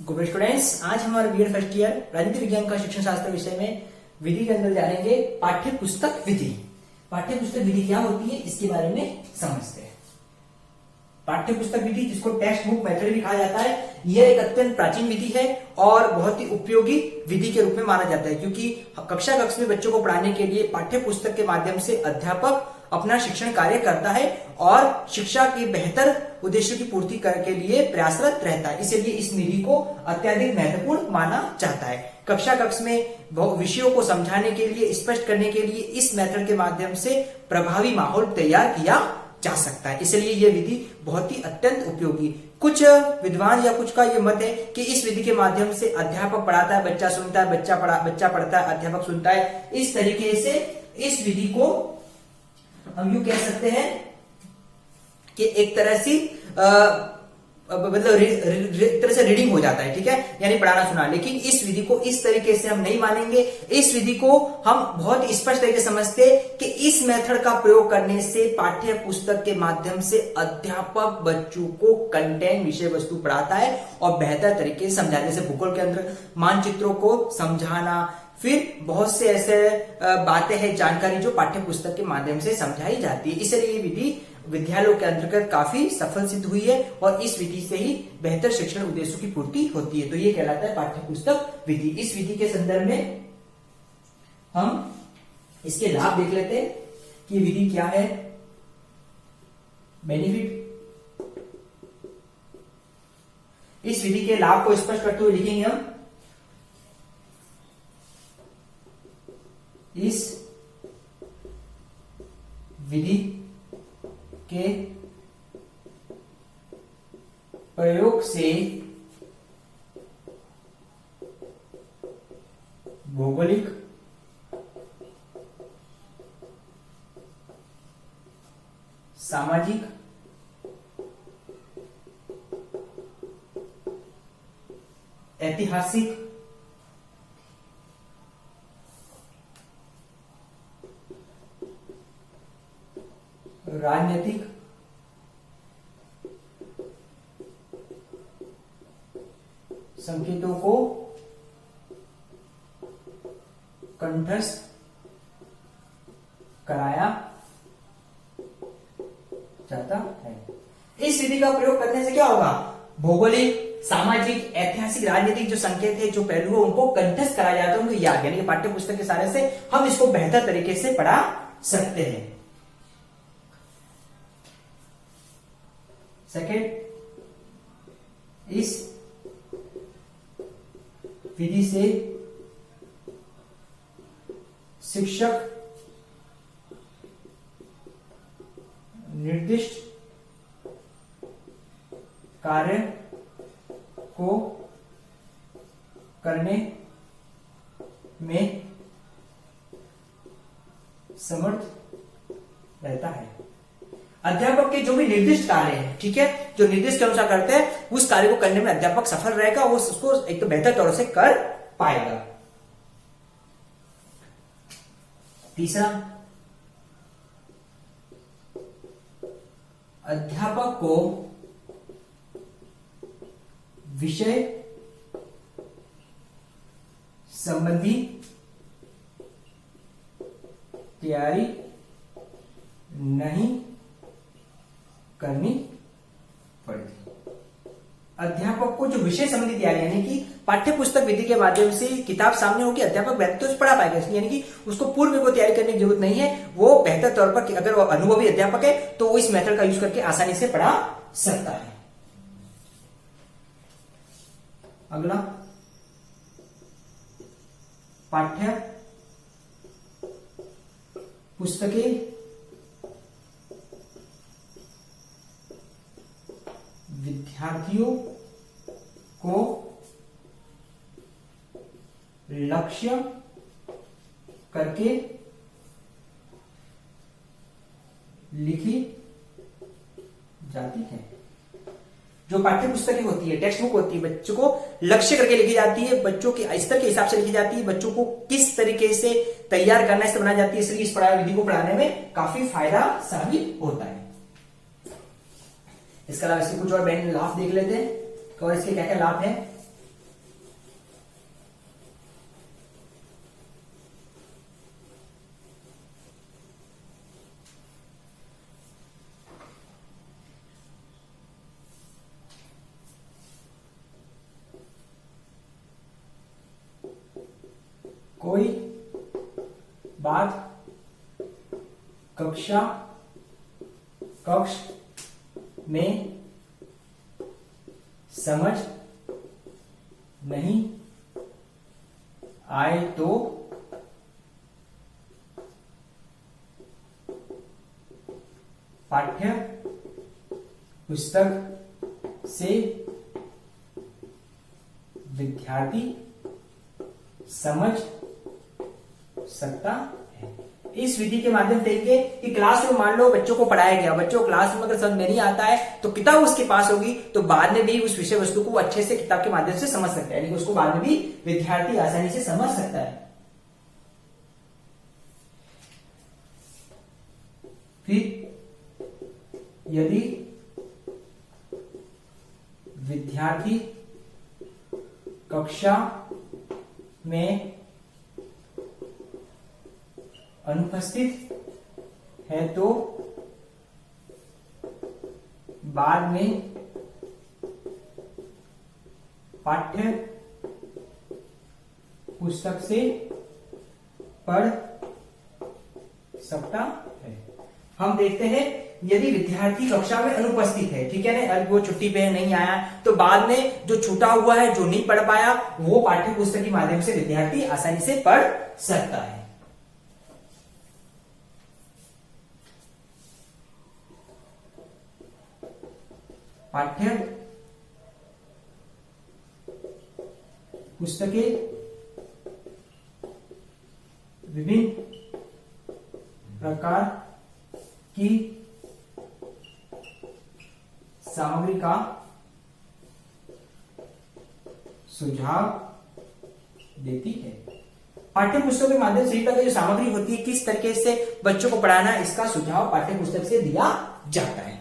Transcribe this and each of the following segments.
Good students, आज हमारा BEd first year राजनीति विज्ञान का शिक्षण शास्त्र विषय में विधि के अंदर जानेंगे पाठ्य पुस्तक विधि। पाठ्य पुस्तक विधि क्या होती है इसके बारे में समझते हैं। पाठ्य पुस्तक विधि, जिसको टेक्स्ट बुक मेथड भी कहा जाता है, यह एक अत्यंत प्राचीन विधि है और बहुत ही उपयोगी विधि के रूप में माना जाता है, क्योंकि कक्षा कक्ष में बच्चों को पढ़ाने के लिए पाठ्य पुस्तक के माध्यम से अध्यापक अपना शिक्षण कार्य करता है और शिक्षा के बेहतर उद्देश्य की पूर्ति के लिए प्रयासरत रहता है। इसलिए इस विधि को अत्यधिक महत्वपूर्ण माना जाता है। कक्षा कक्ष में विषयों को समझाने के लिए, स्पष्ट करने के लिए इस मेथड के माध्यम से प्रभावी माहौल तैयार किया जा सकता है। इसलिए यह विधि बहुत ही अत्यंत उपयोगी। कुछ विद्वान या कुछ का यह मत है कि इस विधि के माध्यम से अध्यापक पढ़ाता है, बच्चा सुनता है, बच्चा पढ़ता है, अध्यापक सुनता है। इस तरीके से इस विधि को हम यूं कह सकते हैं कि एक तरह से मतलब एक तरह से रीडिंग हो जाता है, ठीक है, यानी पढ़ाना सुना। लेकिन इस विधि को इस तरीके से हम नहीं मानेंगे। इस विधि को हम बहुत स्पष्ट तरीके से समझते हैं कि इस मेथड का प्रयोग करने से पाठ्य पुस्तक के माध्यम से अध्यापक बच्चों को कंटेंट, विषय वस्तु पढ़ाता है और बेहतर तरीके से समझाने से भूगोल के अंदर मानचित्रों को समझाना, फिर बहुत से ऐसे बातें हैं, जानकारी जो पाठ्य पुस्तक के माध्यम से समझाई जाती है। इसलिए ये विधि विद्यालयों के अंतर्गत काफी सफल सिद्ध हुई है और इस विधि से ही बेहतर शिक्षण उद्देश्यों की पूर्ति होती है। तो ये कहलाता है पाठ्य पुस्तक विधि। इस विधि के संदर्भ में हम इसके लाभ देख लेते हैं कि विधि क्या है। बेनिफिट, इस विधि के लाभ को स्पष्ट करते हुए लिखेंगे हम। इस विधि के प्रयोग से भौगोलिक, सामाजिक, ऐतिहासिक, राजनीतिक, संकेतों को कंठस्थ कराया जाता है। इस विधि का प्रयोग करने से क्या होगा? भौगोलिक, सामाजिक, ऐतिहासिक, राजनीतिक जो संकेत है, जो पहलू है, उनको कंठस्थ कराया जाता है, उनको याद, यानी कि पाठ्य पुस्तक के सहारे से हम इसको बेहतर तरीके से पढ़ा सकते हैं। सेकेंड, इस विधि से शिक्षक निर्दिष्ट कार्य को करने में समर्थ रहता है। अध्यापक के जो भी निर्दिष्ट कार्य है, ठीक है, जो निर्दिष्ट के अनुसार करते हैं, उस कार्य को करने में अध्यापक सफल रहेगा, वो उसको एक तो बेहतर तौर से कर पाएगा। तीसरा, अध्यापक को विषय संबंधी तैयारी नहीं करनी पड़ती। अध्यापक को जो विषय संबंधी तैयारी, यानी कि पाठ्य पुस्तक विधि के माध्यम से किताब सामने होगी, अध्यापक बेहतर से पढ़ा पाएगा, यानी कि उसको पूर्व में कोई तैयारी करने की जरूरत नहीं है। वो बेहतर तौर पर, अगर वो अनुभवी अध्यापक है तो वो इस मेथड का यूज करके आसानी से पढ़ा सकता है। अगला, पाठ्य पुस्तकें विद्यार्थियों को लक्ष्य करके लिखी जाती है। जो पाठ्य पुस्तकें होती है, टेक्स्ट बुक होती है, बच्चों को लक्ष्य करके लिखी जाती है, बच्चों के स्तर के हिसाब से लिखी जाती है, बच्चों को किस तरीके से तैयार करना है बनाई जाती है। इसलिए इस पढ़ाई विधि को पढ़ाने में काफी फायदा साबित होता है। इसके अलावा इसके कुछ और लाभ देख लेते हैं और इसके क्या क्या लाभ है। कोई बात कक्ष में समझ नहीं आए तो पाठ्य पुस्तक से विद्यार्थी समझ सकता है। इस विधि के माध्यम से देखिए कि क्लास में मान लो बच्चों को पढ़ाया गया, बच्चों को क्लास में अगर समझ नहीं आता है तो किताब उसके पास होगी, तो बाद में भी उस विषय वस्तु को अच्छे से किताब के माध्यम से समझ सकता है, यानी कि उसको बाद में भी विद्यार्थी आसानी से समझ सकता है। फिर यदि विद्यार्थी कक्षा में अनुपस्थित है तो बाद में पाठ्य पुस्तक से पढ़ सकता है। हम देखते हैं यदि विद्यार्थी कक्षा में अनुपस्थित है, ठीक है ना, वो छुट्टी पे नहीं आया, तो बाद में जो छूटा हुआ है, जो नहीं पढ़ पाया, वो पाठ्य पुस्तक के माध्यम से विद्यार्थी आसानी से पढ़ सकता है। पाठ्य पुस्तकें विभिन्न प्रकार की सामग्री का सुझाव देती है। पाठ्य पुस्तक के माध्यम से जो सामग्री होती है, किस तरीके से बच्चों को पढ़ाना, इसका सुझाव पाठ्य पुस्तक से दिया जाता है।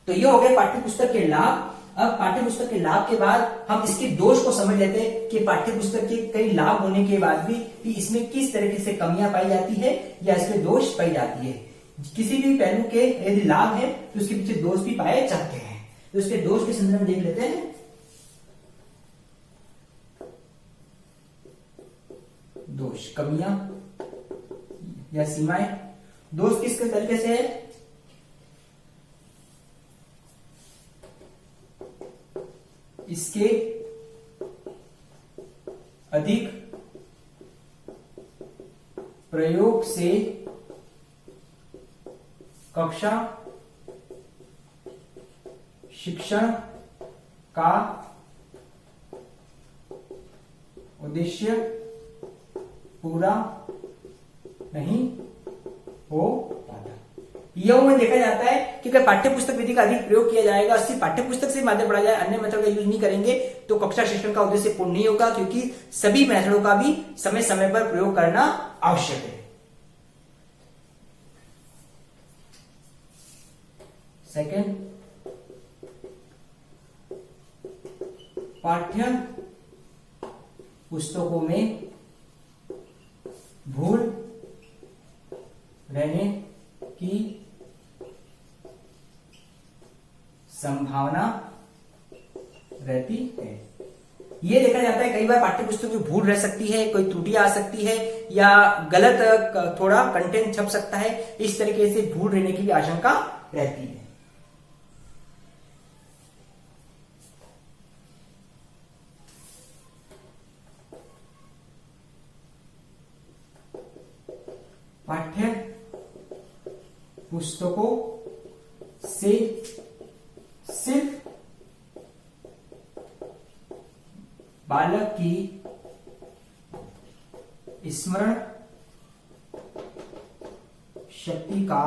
तो ये हो गए पाठ्य पुस्तक के लाभ। अब पाठ्य पुस्तक के लाभ के बाद हम इसके दोष को समझ लेते हैं कि पाठ्य पुस्तक के कई लाभ होने के बाद भी इसमें किस तरीके से कमियां पाई जाती है या इसमें दोष पाई जाती है। किसी भी पहलू के यदि लाभ है तो उसके पीछे दोष भी पाए जाते हैं, तो उसके दोष के संदर्भ में देख लेते हैं। दोष, कमियां या सीमाएं। दोष किस तरीके से है? इसके अधिक प्रयोग से कक्षा शिक्षण का उद्देश्य पूरा नहीं हो पाता। यह में देखा जाता है कि अगर पाठ्य पुस्तक विधि का अधिक प्रयोग किया जाएगा, सिर्फ पाठ्य पुस्तक से माध्यम पढ़ा जाए, अन्य मेथड का यूज नहीं करेंगे, तो कक्षा शिक्षण का उद्देश्य पूर्ण नहीं होगा, क्योंकि सभी मेथडों का भी समय समय पर प्रयोग करना आवश्यक है। सेकंड, पाठ्य पुस्तकों में भूल रहने की संभावना रहती है। ये देखा जाता है कई बार पाठ्य पुस्तक में भूल रह सकती है, कोई त्रुटियां आ सकती है या गलत थोड़ा कंटेंट छप सकता है, इस तरीके से भूल रहने की भी आशंका रहती है। पाठ्य पुस्तकों से सिर्फ बालक की स्मरण शक्ति का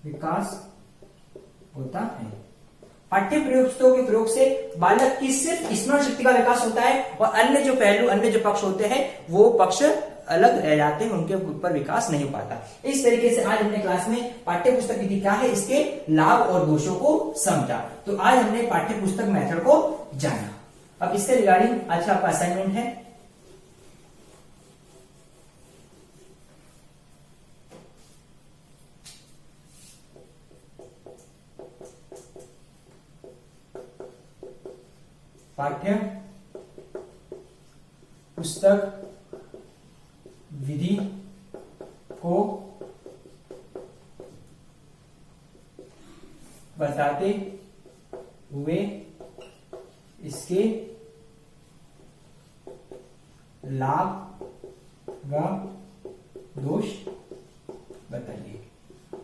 विकास होता है। पाठ्य पुस्तकों के प्रयोग से बालक की सिर्फ स्मरण शक्ति का विकास होता है और अन्य जो पहलू, अन्य जो पक्ष होते हैं वो पक्ष अलग रह जाते हैं, उनके ऊपर विकास नहीं हो पाता। इस तरीके से आज हमने क्लास में पाठ्य पुस्तक विधि क्या है, इसके लाभ और दोषों को समझा। तो आज हमने पाठ्य पुस्तक मेथड को जाना। अब इससे रिगार्डिंग आज का आपका असाइनमेंट है, पाठ्य पुस्तक विधि को बताते हुए इसके लाभ व दोष बताइए।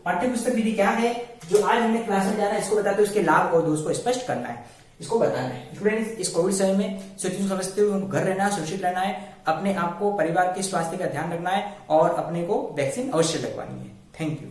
पाठ्यपुस्तक विधि क्या है, जो आज हमने क्लास में जाना है, इसको बताते हुए उसके लाभ और दोष को स्पष्ट करना है, इसको बताना है। स्टूडेंट्स, इस कोविड समय में सिचुएशन समझते हुए घर रहना है, सुरक्षित रहना है, अपने आप को, परिवार के स्वास्थ्य का ध्यान रखना है और अपने को वैक्सीन अवश्य लगवानी है। Thank you.